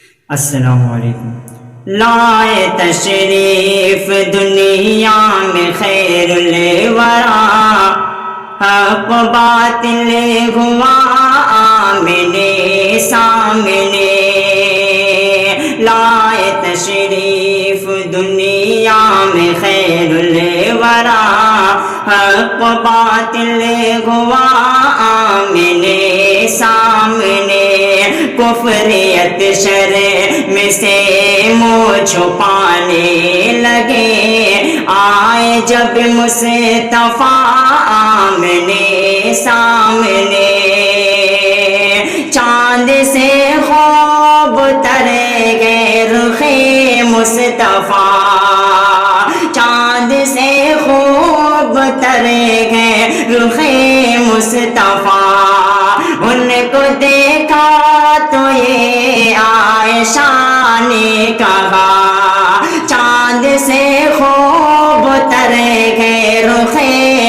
السلام علیکم۔ لائے تشریف دنیا میں خیر الورا، حق باطل ہوا آمنے سامنے۔ لائے تشریف دنیا میں خیر الورا، حق باطل ہوا آمنے سامنے۔ کفریت شر میں سے منہ چھپانے لگے، آئے جب مصطفیٰ آمنے سامنے۔ چاند سے خوب تر گئے رخ مصطفیٰ، چاند سے خوب تر گئے رخ مصطفیٰ۔ ان کو دیکھا تو یہ عائشہ نے کہا، چاند سے خوب تر گئے رخ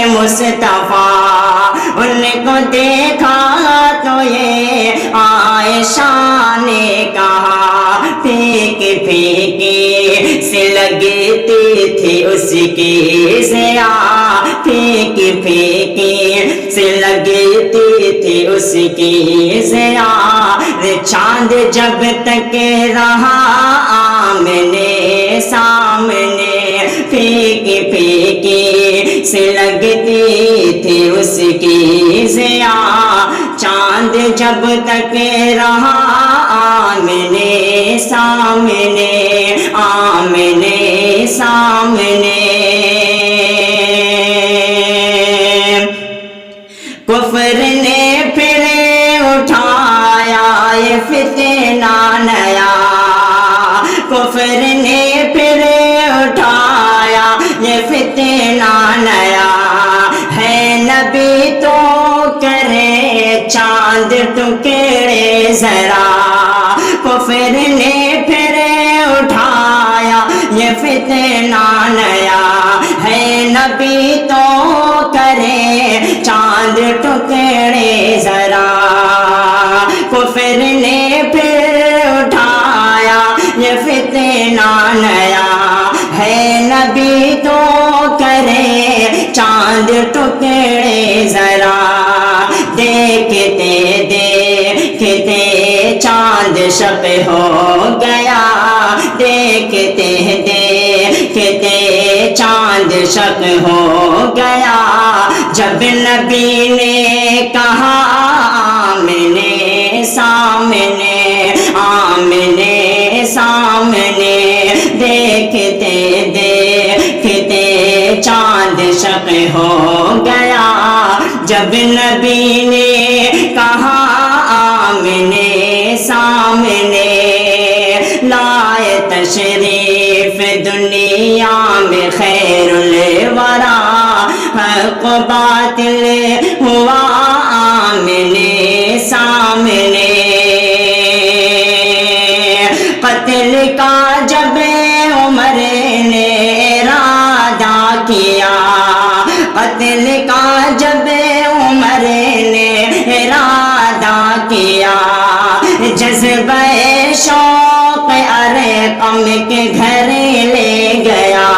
مصطفیٰ۔ ان کو دیکھا تو یہ عائشہ نے کہا، پھیک پھیکی سی لگتی تھی اس کی ضیا، پھیک پھیکی سی لگتی تھی اس کی ضیا۔ چاند جب تک رہا آمنے سامنے، پھیک پھیکی سی لگتی تھی اس کی ضیا۔ چاند جب تک رہا آمنے سامنے، آمنے سامنے۔ کفر نے پھر اٹھایا یہ فتنہ نیا، کفر نے پھر اٹھایا یہ فتنہ نیا۔ ہے نبی تو کرے چاند ٹکڑے ذرا، کفر نے پھر اٹھایا یہ فتنہ نیا۔ ہے نبی تو کرے چاند ٹکڑے ذرا، کفر نے پھر اٹھایا یہ فتنہ نیا۔ ہے نبی تو کرے چاند ٹکڑے ذرا، دیکھتے دیکھتے چاند شب ہو گیا، دیکھتے دیکھتے چاند شب ہو گیا۔ جب نبی نے کہا آمنے سامنے، آمنے سامنے، دیکھتے دیکھتے چاند شب ہو گیا۔ جب نبی نے کہا آمنے سامنے، لائے تشریف دنیا میں خیر الورا، حق باطل ہوا آمنے سامنے۔ قتل کا جب عمر نے ارادہ کیا، قتل کا جب عمر نے ارادہ کیا، جذبہ شوق ارقم کے گھر لے گیا۔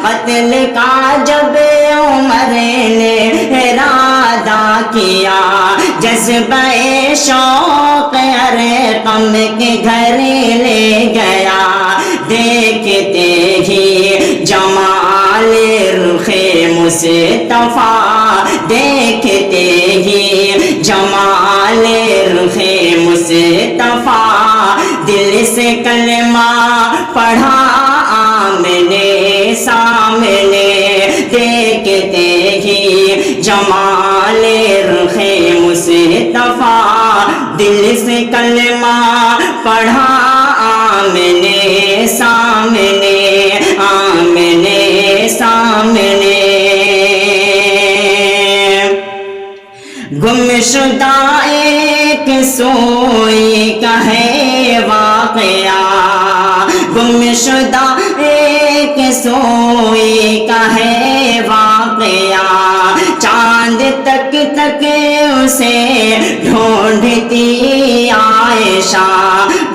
قتل کا جب عمر نے ارادہ کیا، جذبہ شوق ارقم کے گھر لے گیا۔ دیکھتے ہی جمال رخ مصطفیٰ، دیکھتے ہی جمال رخ مصطفیٰ، دل سے کلمہ پڑھا آمنے سامنے۔ دیکھتے ہی جمال رخ مصطفیٰ، دل سے کلمہ پڑھا آمنے سامنے، آمنے سامنے۔ گمشدہ ایک سوئی کا ہے واقعہ، گمشدہ ایک سوئی کا ہے واقعہ، چاند تک تک اسے ڈھونڈتی عائشہ،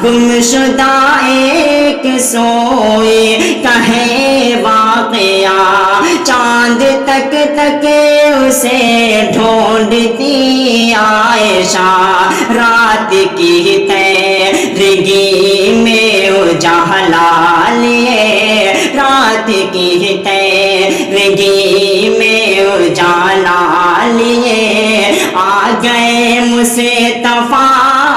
گمشدہ ایک سوئی کا ہے واقعہ چاند تک اسے ڈھونڈتی عائشہ رات کی تیرگی میں اجالا لیے رات کی تیرگی میں اجالا لیے آ گئے مصطفیٰ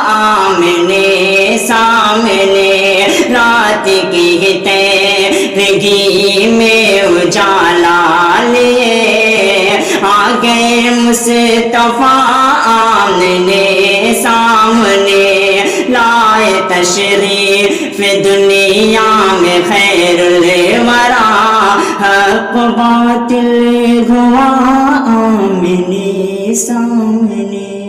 آمنے سامنے رات کی تیرگی میں اجالا لیے آ گئے مصطفیٰ آمنے سامنے لائے تشریف دنیا میں خیر الورا حق باطل گواہ آمنے سامنے